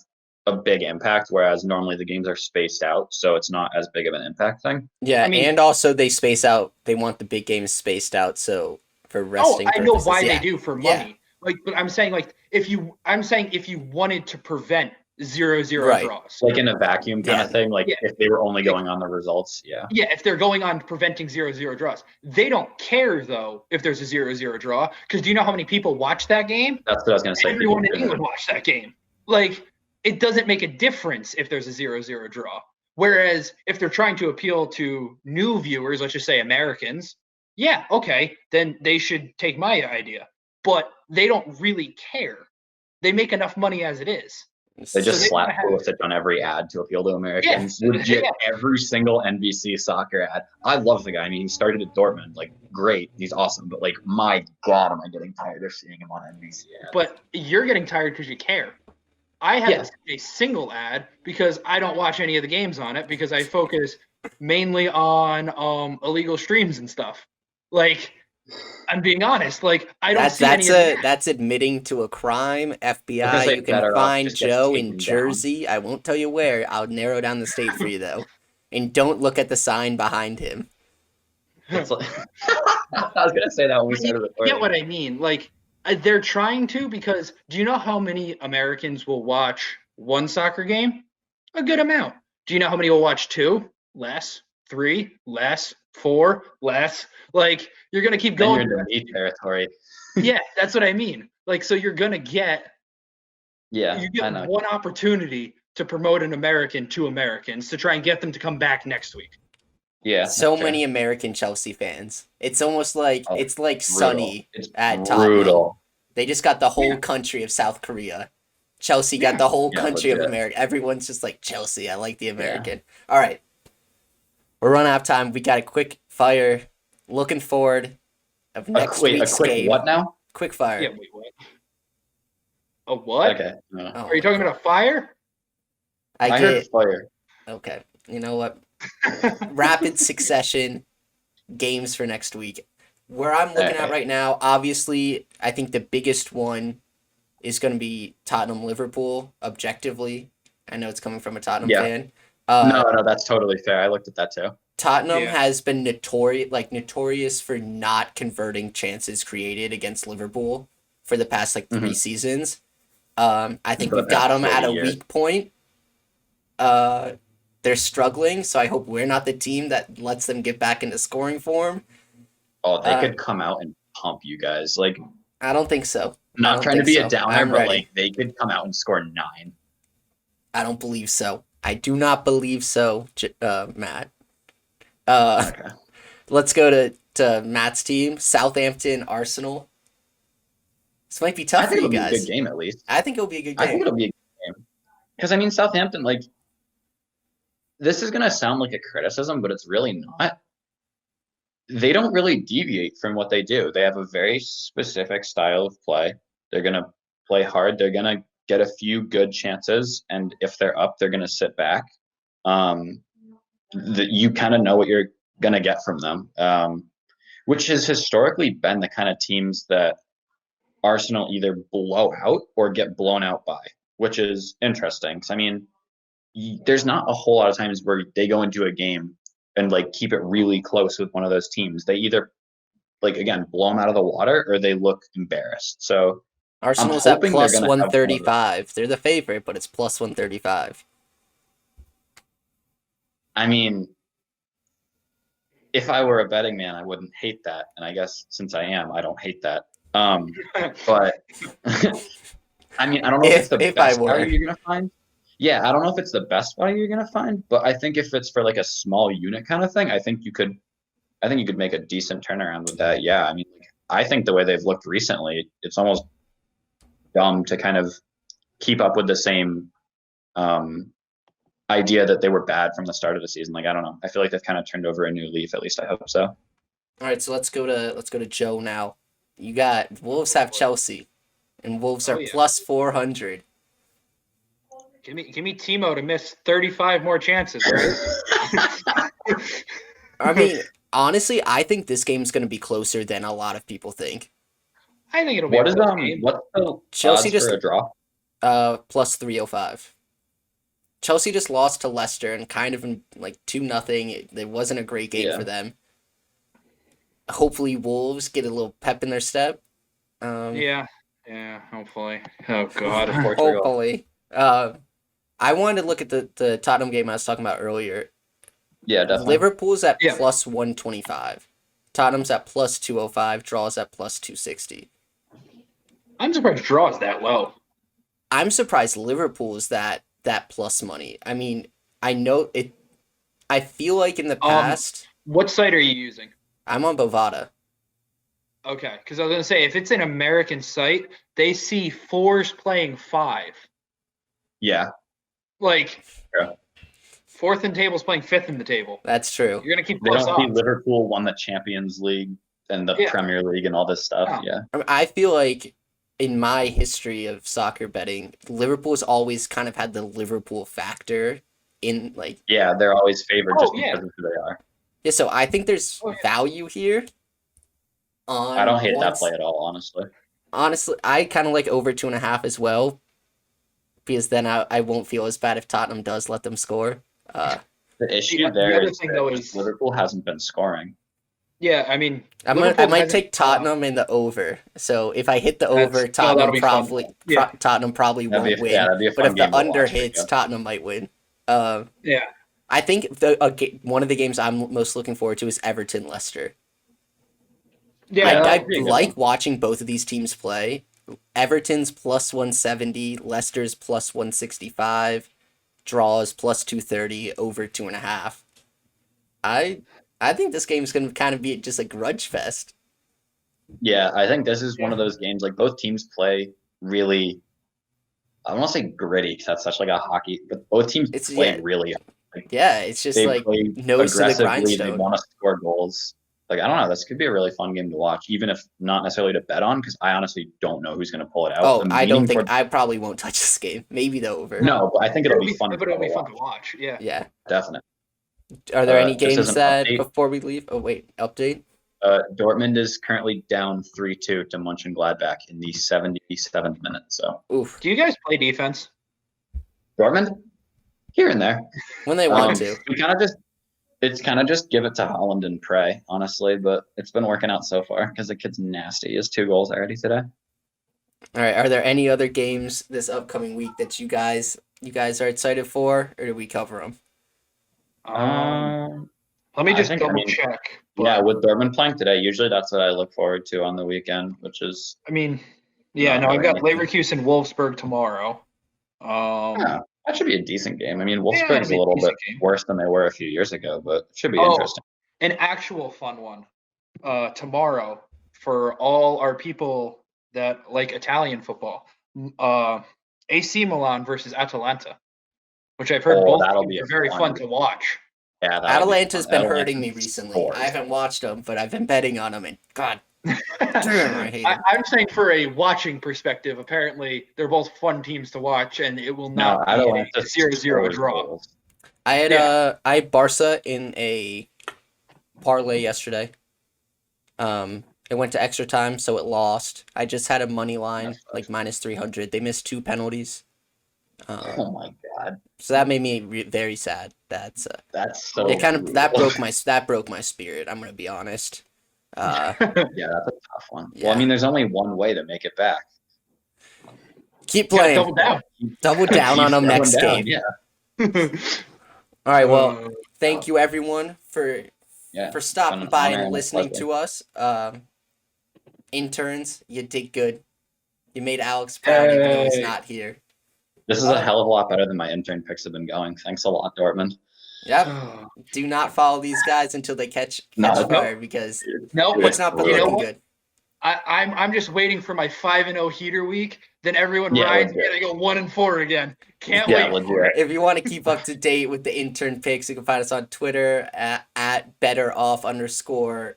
a big impact? Whereas normally the games are spaced out, so it's not as big of an impact thing. Yeah, and also they space out. They want the big games spaced out, so for resting. I know why they do, for money. Like, but I'm saying if you wanted to prevent 0-0 Right. draws. Like in a vacuum kind of thing. Like Yeah. if they were only going on the results, yeah. Yeah, if they're going on preventing 0-0 draws. They don't care, though, if there's a 0-0 draw, because do you know how many people watch that game? That's what I was gonna say. Everyone in England watched that game. Like, it doesn't make a difference if there's a 0-0 draw. Whereas if they're trying to appeal to new viewers, let's just say Americans, yeah, okay, then they should take my idea. But they don't really care. They make enough money as it is. They just they slap wanna have- Pulisic on every ad to appeal to Americans. Yeah. Legit, Yeah. every single NBC soccer ad. I love the guy. I mean, he started at Dortmund. Like, great, he's awesome. But like, my God, am I getting tired of seeing him on NBC ads? But you're getting tired because you care. I haven't seen a single ad because I don't watch any of the games on it because I focus mainly on illegal streams and stuff. Like, I'm being honest. Like, I don't see any of the That's admitting to a crime. FBI, Because you can BettorOff find just gets Joe taken in down. Jersey. I won't tell you where. I'll narrow down the state for you though. And don't look at the sign behind him. It's like, I was gonna say that when we started You recording. get what I mean? Like, they're trying to because do you know how many Americans will watch one soccer game? A good amount. Do you know how many will watch two? Less. 3? Less. 4? Less. Like, you're going to keep Then going. you're in the meat territory. Yeah, that's what I mean. Like, so you're going to get Yeah, you I get know. one opportunity to promote an American to Americans to try and get them to come back next week. Yeah. So that's true. many American Chelsea fans. It's almost like Oh, it's like Brutal. Sunny It's at Tottenham. brutal. They just got the whole Yeah. country of South Korea. Chelsea got the whole Yeah, country of legit. America. Everyone's just like Chelsea. I like the American. All right. We're running out of time. We got a quick fire. Looking forward of next A quick game. what now? Quick fire. Yeah, wait, what? A what? Okay. No. Oh, Are you talking about a fire? I I get heard fire. okay. You know what? Rapid succession games for next week. Where I'm looking at Okay. right now, obviously, I think the biggest one is going to be Tottenham Liverpool. Objectively, I know it's coming from a Tottenham Yeah. fan. No, that's totally fair. I looked at that too. Tottenham Yeah. has been notorious for not converting chances created against Liverpool for the past 3 seasons. I think For the we've got past them at a 40 years. weak point. They're struggling, so I hope we're not the team that lets them get back into scoring form. Oh, they Uh, could come out and pump you guys. Like, I don't think so. I not don't trying to think be so. a downer, I'm but ready. like they could come out and score 9. I don't believe so. I do not believe so, Matt. Okay. Let's go to Matt's team, Southampton, Arsenal. This might be I tough for think you it'll be a guys. good game at least. I think it'll be a good I think game. it'll be a good game. Because I mean, Southampton, like, this is gonna sound like a criticism, but it's really not. They don't really deviate from what they do. They have a very specific style of play. They're gonna play hard. They're gonna get a few good chances, and if they're up, they're gonna sit back. You kind of know what you're gonna get from them, which has historically been the kind of teams that Arsenal either blow out or get blown out by, which is interesting. 'Cause I mean, there's not a whole lot of times where they go into a game and like keep it really close with one of those teams. They either like again blow them out of the water or they look embarrassed. So Arsenal's at hoping they're plus gonna have one of those. 135. They're the favorite, but it's plus 135. I mean, if I were a betting man, I wouldn't hate that, and I guess since I am, I don't hate that. But I mean, I don't know if it's the If I best were. value you're gonna find. Yeah, I don't know if it's the best value you're gonna find, but I think if it's for like a small unit kind of thing, I think you could make a decent turnaround with that. Yeah, I mean, like, I think the way they've looked recently, it's almost dumb to kind of keep up with the same idea that they were bad from the start of the season. Like, I don't know. I feel like they've kind of turned over a new leaf. At least I hope so. All right, so let's go to Joe now. You got Wolves have Chelsea, and Wolves are yeah. plus 400. Give me Timo to miss 35 more chances, right? I mean, honestly, I think this game's going to be closer than a lot of people think. I think it'll be What a is close game. what's the Chelsea odds just- for a draw? Plus 305. Chelsea just lost to Leicester and kind of in 2-0. It wasn't a great game Yeah. for them. Hopefully, Wolves get a little pep in their step. Yeah, hopefully. Oh God. Portugal. Hopefully. I wanted to look at the Tottenham game I was talking about earlier. Yeah, definitely. Liverpool's at Yeah. plus 125. Tottenham's at plus 205. Draws at plus 260. I'm surprised draw is that low. I'm surprised Liverpool is that plus money. I mean, I know it. I feel like in the past, What site are you using? I'm on Bovada. Okay, because I was gonna say if it's an American site, they see 4s playing 5. Yeah. Like Yeah. 4th in tables playing 5th in the table. That's true. You're gonna keep They plus don't see odds. Liverpool won the Champions League and the Yeah. Premier League and all this stuff. Yeah. Yeah. I feel like in my history of soccer betting, Liverpool's always kind of had the Liverpool factor in like. Yeah, they're always favored Oh, just yeah. because of who they are. Yeah, so I think there's Oh, yeah. value here. I don't hate that play at all, honestly. Honestly, I kind of like over 2.5 as well, because then I won't feel as bad if Tottenham does let them score. The issue The there other is thing, that though, is- Liverpool hasn't been scoring. Yeah, I mean, I Liverpool might hasn't- take Tottenham in the over. So if I hit the over, that'll Tottenham be fun. probably Yeah. Tottenham probably That'd won't be, win. yeah, that'd be a But fun if game the to under watch, hits, yeah. Tottenham might win. Yeah. I think one of the games I'm most looking forward to is Everton Leicester. Yeah, I that'll be a good like one. watching both of these teams play. Everton's plus 170, Leicester's plus 165, draws plus 230, over 2.5. I think this game's gonna kind of be just a grudge fest. Yeah, I think this is one of Yeah. those games, like both teams play really, I don't want to say gritty because that's such like a hockey, but both teams It's- play yeah. really, Yeah, it's just they like play nose to the aggressively, they grindstone. want to score goals. Like, I don't know, this could be a really fun game to watch, even if not necessarily to bet on, because I honestly don't know who's going to pull it out. Oh, I'm I don't leaning think I probably won't touch this game. Maybe the over. No, but I think it'll be fun. But it'll be fun to watch. Yeah. Yeah. Definitely. Are there any just as games an that update- before we leave? Oh wait, update. Dortmund is currently down 3-2 to Mönchengladbach in the 77th minute. So Oof. Do you guys play defense? Dortmund, here and there. When they want to. We it's kind of just give it to Holland and pray, honestly. But it's been working out so far because the kid's nasty. He has 2 goals already today. All right. Are there any other games this upcoming week that you guys are excited for, or do we cover them? Let me I just think- double check. But, Yeah, with Dortmund playing today, usually that's what I look forward to on the weekend, which is I mean, yeah, Not no, I've got really. Leverkusen Wolfsburg tomorrow. yeah, that should be a decent game. I mean, it'll Wolfsburg's be a a little bit decent game. worse than they were a few years ago, but it should be Oh. interesting. An actual fun one tomorrow for all our people that like Italian football. AC Milan versus Atalanta, which I've heard Oh, both that'll teams be a are very fun fun to watch. Yeah, that'll be Atalanta's fun. been Atalanta hurting me recently. scores. I haven't watched them, but I've been betting on them, and God damn, I hate them. I'm saying for a watching perspective, apparently they're both fun teams to watch, and it will No, not be Atalanta a 0-0 scores draw. goals. I had Yeah. I had Barca in a parlay yesterday. It went to extra time, so it lost. I just had a money line, That's like minus 300. They missed 2 penalties. Oh my god, So that made me very sad. that's so. It kind of brutal. that broke my spirit. I'm gonna be honest. Yeah, that's a tough one. Well, Yeah. I mean, there's only one way to make it back. Keep Gotta playing. double down. Double down on Keep them going next down, game. Yeah, All right. Well, thank you everyone for yeah. stopping been an by honor and and a listening pleasure. to us. Interns, you did good. You made Alex proud even though he's Hey. not here. This is a hell of a lot better than my intern picks have been going. Thanks a lot, Dortmund. Yep. Do not follow these guys until they catch No, fire because No, it's not been You know looking what? good. I'm just waiting for my 5-0 heater week. Then everyone Yeah, rides legit. me and I go 1-4 again. Can't Yeah, wait. legit. If you want to keep up to date with the intern picks, you can find us on Twitter at BettorOff_app.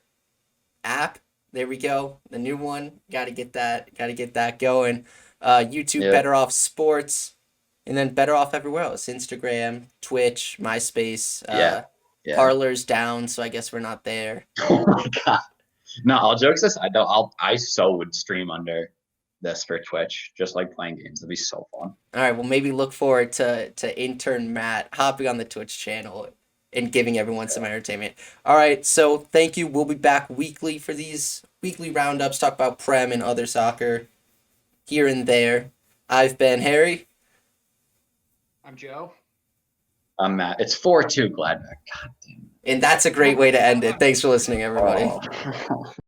There we go. The new one. Gotta get that going. YouTube Yeah. Better Off Sports. And then Better Off everywhere else. Instagram, Twitch, MySpace. Yeah. Parlor's down, so I guess we're not there. Oh my god. No, all jokes aside, though, I so would stream under this for Twitch, just like playing games. It'd be so fun. All right, well, maybe look forward to intern Matt hopping on the Twitch channel and giving everyone some entertainment. All right, so thank you. We'll be back weekly for these weekly roundups, talk about Prem and other soccer here and there. I've been Harry. I'm Joe. I'm Matt. It's 4-2 Gladbach. God damn. And that's a great way to end it. Thanks for listening, everybody. Oh.